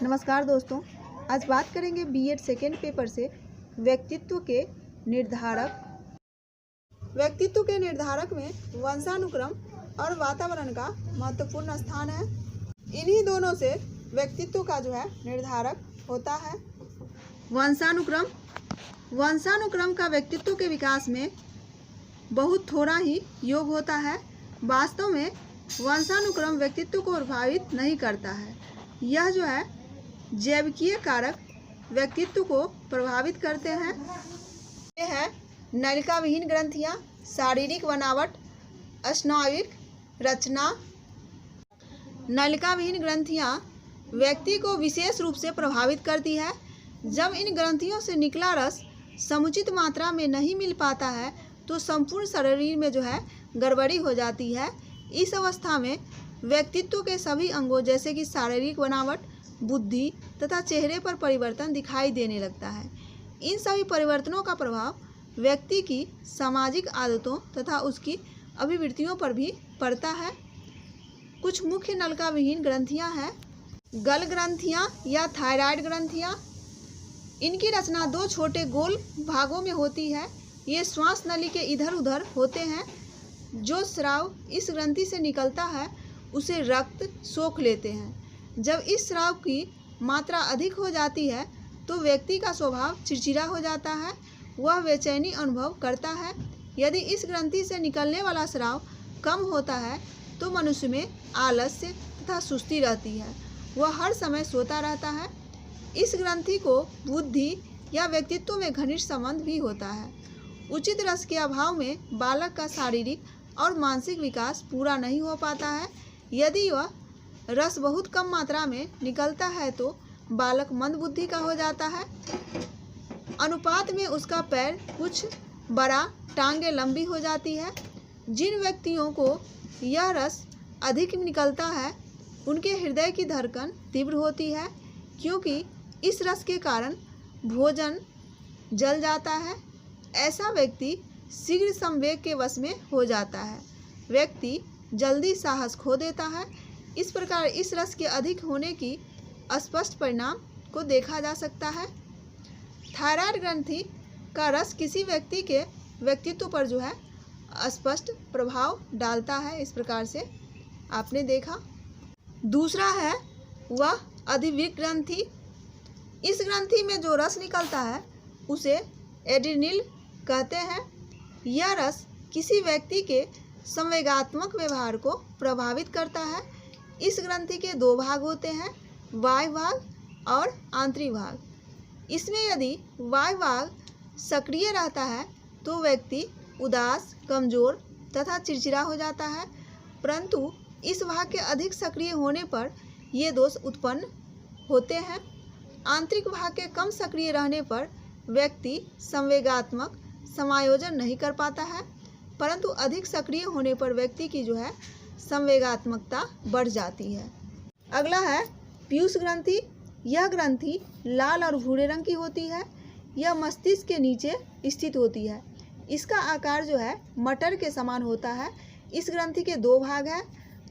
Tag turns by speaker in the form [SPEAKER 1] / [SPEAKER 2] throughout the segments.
[SPEAKER 1] नमस्कार दोस्तों, आज बात करेंगे बीएड सेकेंड पेपर से व्यक्तित्व के निर्धारक। व्यक्तित्व के निर्धारक में वंशानुक्रम और वातावरण का महत्वपूर्ण स्थान है। इन्हीं दोनों से व्यक्तित्व का निर्धारक होता है। वंशानुक्रम का व्यक्तित्व के विकास में बहुत थोड़ा ही योग होता है। वास्तव में वंशानुक्रम व्यक्तित्व को प्रभावित नहीं करता है। यह जैविकीय कारक व्यक्तित्व को प्रभावित करते हैं। ये है नलिका विहीन ग्रंथियाँ, शारीरिक बनावट, स्नायुविक रचना। नलिका विहीन ग्रंथियाँ व्यक्ति को विशेष रूप से प्रभावित करती है। जब इन ग्रंथियों से निकला रस समुचित मात्रा में नहीं मिल पाता है तो संपूर्ण शरीर में गड़बड़ी हो जाती है। इस अवस्था में व्यक्तित्व के सभी अंगों जैसे कि शारीरिक बनावट, बुद्धि तथा चेहरे पर परिवर्तन दिखाई देने लगता है। इन सभी परिवर्तनों का प्रभाव व्यक्ति की सामाजिक आदतों तथा उसकी अभिवृत्तियों पर भी पड़ता है। कुछ मुख्य नलिका विहीन ग्रंथियां हैं। गल ग्रंथियां या थायराइड ग्रंथियां। इनकी रचना दो छोटे गोल भागों में होती है। ये श्वास नली के इधर उधर होते हैं। जो स्राव इस ग्रंथि से निकलता है उसे रक्त सोख लेते हैं। जब इस स्राव की मात्रा अधिक हो जाती है तो व्यक्ति का स्वभाव चिड़चिड़ा हो जाता है। वह बेचैनी अनुभव करता है। यदि इस ग्रंथि से निकलने वाला स्राव कम होता है तो मनुष्य में आलस्य तथा सुस्ती रहती है। वह हर समय सोता रहता है। इस ग्रंथि को बुद्धि या व्यक्तित्व में घनिष्ठ संबंध भी होता है। उचित रस के अभाव में बालक का शारीरिक और मानसिक विकास पूरा नहीं हो पाता है। यदि वह रस बहुत कम मात्रा में निकलता है तो बालक मंदबुद्धि का हो जाता है। अनुपात में उसका पैर कुछ बड़ा, टांगें लंबी हो जाती है। जिन व्यक्तियों को यह रस अधिक निकलता है उनके हृदय की धड़कन तीव्र होती है, क्योंकि इस रस के कारण भोजन जल जाता है। ऐसा व्यक्ति शीघ्र संवेग के वश में हो जाता है। व्यक्ति जल्दी साहस खो देता है। इस प्रकार इस रस के अधिक होने की स्पष्ट परिणाम को देखा जा सकता है। थायराइड ग्रंथि का रस किसी व्यक्ति के व्यक्तित्व पर स्पष्ट प्रभाव डालता है। इस प्रकार से आपने देखा। दूसरा है वह अधिविक ग्रंथि। इस ग्रंथि में जो रस निकलता है उसे एड्रिनल कहते हैं। यह रस किसी व्यक्ति के संवेगात्मक व्यवहार को प्रभावित करता है। इस ग्रंथि के दो भाग होते हैं, बाह्य भाग और आंतरिक भाग। इसमें यदि बाह्य भाग सक्रिय रहता है तो व्यक्ति उदास, कमजोर तथा चिड़चिड़ा हो जाता है, परंतु इस भाग के अधिक सक्रिय होने पर ये दोष उत्पन्न होते हैं। आंतरिक भाग के कम सक्रिय रहने पर व्यक्ति संवेगात्मक समायोजन नहीं कर पाता है, परंतु अधिक सक्रिय होने पर व्यक्ति की संवेगात्मकता बढ़ जाती है। अगला है पीयूष ग्रंथि। यह ग्रंथि लाल और भूरे रंग की होती है। यह मस्तिष्क के नीचे स्थित होती है। इसका आकार मटर के समान होता है। इस ग्रंथि के दो भाग हैं,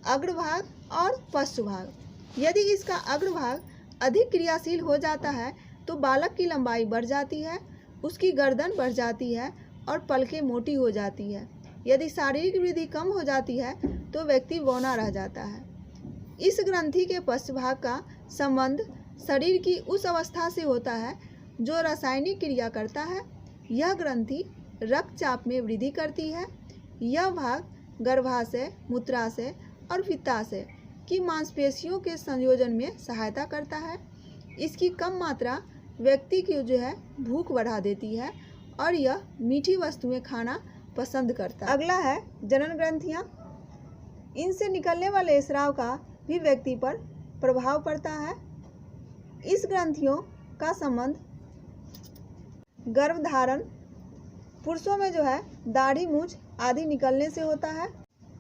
[SPEAKER 1] अग्रभाग और पश्चभाग। यदि इसका अग्रभाग अधिक क्रियाशील हो जाता है तो बालक की लंबाई बढ़ जाती है, उसकी गर्दन बढ़ जाती है और पलकें मोटी हो जाती है। यदि शारीरिक वृद्धि कम हो जाती है तो व्यक्ति बौना रह जाता है। इस ग्रंथि के पश्चभाग का संबंध शरीर की उस अवस्था से होता है जो रासायनिक क्रिया करता है। यह ग्रंथि रक्तचाप में वृद्धि करती है। यह भाग गर्भाशय, मूत्राशय और पित्ताशय की मांसपेशियों के संयोजन में सहायता करता है। इसकी कम मात्रा व्यक्ति की भूख बढ़ा देती है और यह मीठी वस्तुएं खाना पसंद करता है। अगला है जनन ग्रंथियाँ। इनसे निकलने वाले स्राव का भी व्यक्ति पर प्रभाव पड़ता है। इस ग्रंथियों का संबंध गर्भधारण, पुरुषों में दाढ़ी, मूंछ आदि निकलने से होता है।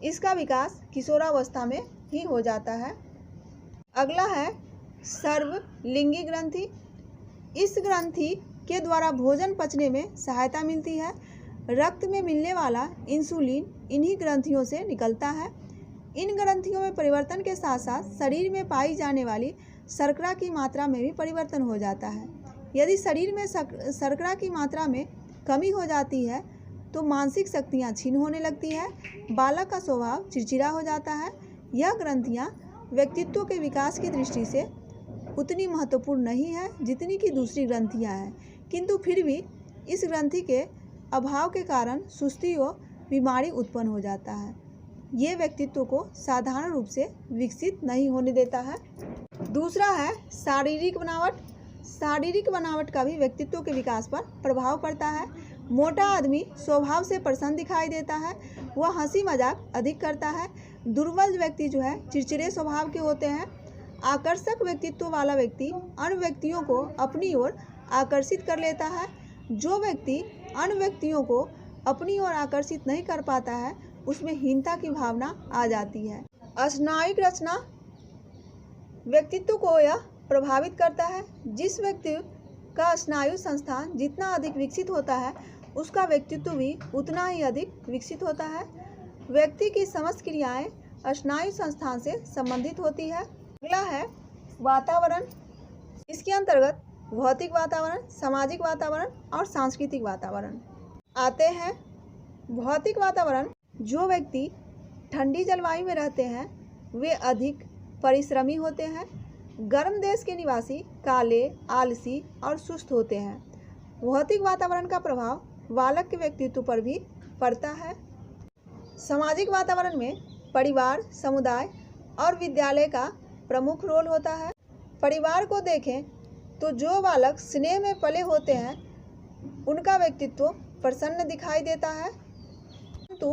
[SPEAKER 1] इसका विकास किशोरावस्था में ही हो जाता है। अगला है सर्वलिंगी ग्रंथि। इस ग्रंथि के द्वारा भोजन पचने में सहायता मिलती है। रक्त में मिलने वाला इंसुलिन इन्हीं ग्रंथियों से निकलता है। इन ग्रंथियों में परिवर्तन के साथ साथ शरीर में पाई जाने वाली शर्करा की मात्रा में भी परिवर्तन हो जाता है। यदि शरीर में शर्करा की मात्रा में कमी हो जाती है तो मानसिक शक्तियाँ क्षीण होने लगती है। बालक का स्वभाव चिड़चिड़ा हो जाता है। यह ग्रंथियाँ व्यक्तित्व के विकास की दृष्टि से उतनी महत्वपूर्ण नहीं है जितनी कि दूसरी ग्रंथियाँ हैं, किंतु फिर भी इस ग्रंथि के अभाव के कारण सुस्ती और बीमारी उत्पन्न हो जाता है। ये व्यक्तित्व को साधारण रूप से विकसित नहीं होने देता है। दूसरा है शारीरिक बनावट। शारीरिक बनावट का भी व्यक्तित्व के विकास पर प्रभाव पड़ता है। मोटा आदमी स्वभाव से प्रसन्न दिखाई देता है, वह हंसी मजाक अधिक करता है। दुर्बल व्यक्ति जो है चिड़चिड़े स्वभाव के होते हैं। आकर्षक व्यक्तित्व वाला व्यक्ति अन्य व्यक्तियों को अपनी ओर आकर्षित कर लेता है। जो व्यक्ति अन्य व्यक्तियों को अपनी ओर आकर्षित नहीं कर पाता है उसमें हीनता की भावना आ जाती है। स्नायुक रचना व्यक्तित्व को यह प्रभावित करता है। जिस व्यक्ति का स्नायु संस्थान जितना अधिक विकसित होता है उसका व्यक्तित्व भी उतना ही अधिक विकसित होता है। व्यक्ति की समस्त क्रियाएं स्नायु संस्थान से संबंधित होती है। अगला है वातावरण। इसके अंतर्गत भौतिक वातावरण, सामाजिक वातावरण और सांस्कृतिक वातावरण आते हैं। भौतिक वातावरण, जो व्यक्ति ठंडी जलवायु में रहते हैं वे अधिक परिश्रमी होते हैं। गर्म देश के निवासी काले, आलसी और सुस्त होते हैं। भौतिक वातावरण का प्रभाव बालक के व्यक्तित्व पर भी पड़ता है। सामाजिक वातावरण में परिवार, समुदाय और विद्यालय का प्रमुख रोल होता है। परिवार को देखें तो जो बालक स्नेह में पले होते हैं उनका व्यक्तित्व प्रसन्न दिखाई देता है, किंतु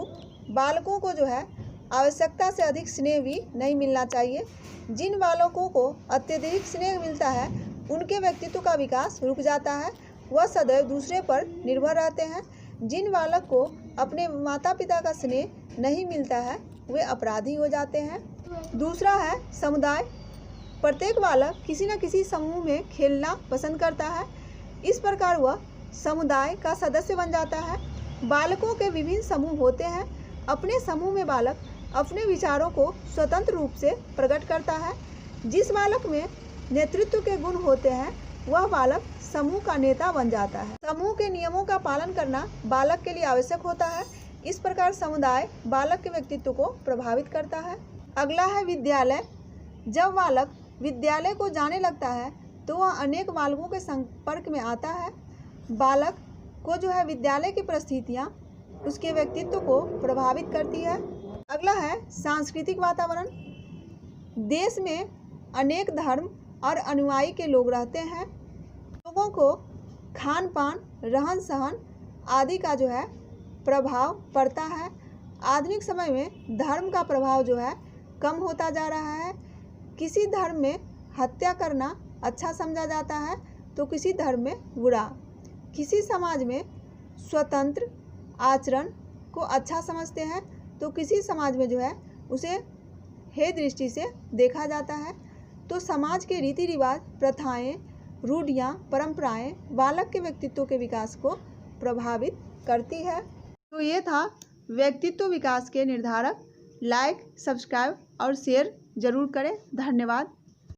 [SPEAKER 1] बालकों को जो है आवश्यकता से अधिक स्नेह भी नहीं मिलना चाहिए। जिन बालकों को अत्यधिक स्नेह मिलता है उनके व्यक्तित्व का विकास रुक जाता है, वह सदैव दूसरे पर निर्भर रहते हैं। जिन बालक को अपने माता पिता का स्नेह नहीं मिलता है वे अपराधी हो जाते हैं। दूसरा है समुदाय। प्रत्येक बालक किसी न किसी समूह में खेलना पसंद करता है। इस प्रकार वह समुदाय का सदस्य बन जाता है। बालकों के विभिन्न समूह होते हैं। अपने समूह में बालक अपने विचारों को स्वतंत्र रूप से प्रकट करता है। जिस बालक में नेतृत्व के गुण होते हैं वह बालक समूह का नेता बन जाता है। समूह के नियमों का पालन करना बालक के लिए आवश्यक होता है। इस प्रकार समुदाय बालक के व्यक्तित्व को प्रभावित करता है। अगला है विद्यालय। जब बालक विद्यालय को जाने लगता है तो वह अनेक बालकों के संपर्क में आता है। बालक को जो है विद्यालय की परिस्थितियाँ उसके व्यक्तित्व को प्रभावित करती है। अगला है सांस्कृतिक वातावरण। देश में अनेक धर्म और अनुयायी के लोग रहते हैं। लोगों को खान पान, रहन सहन आदि का जो है प्रभाव पड़ता है। आधुनिक समय में धर्म का प्रभाव जो है कम होता जा रहा है। किसी धर्म में हत्या करना अच्छा समझा जाता है तो किसी धर्म में बुरा। किसी समाज में स्वतंत्र आचरण को अच्छा समझते हैं तो किसी समाज में जो है उसे हे दृष्टि से देखा जाता है। तो समाज के रीति रिवाज, प्रथाएं, रूढ़ियाँ, परंपराएं बालक के व्यक्तित्व के विकास को प्रभावित करती है। तो ये था व्यक्तित्व विकास के निर्धारक। लाइक, सब्सक्राइब और शेयर जरूर करें। धन्यवाद।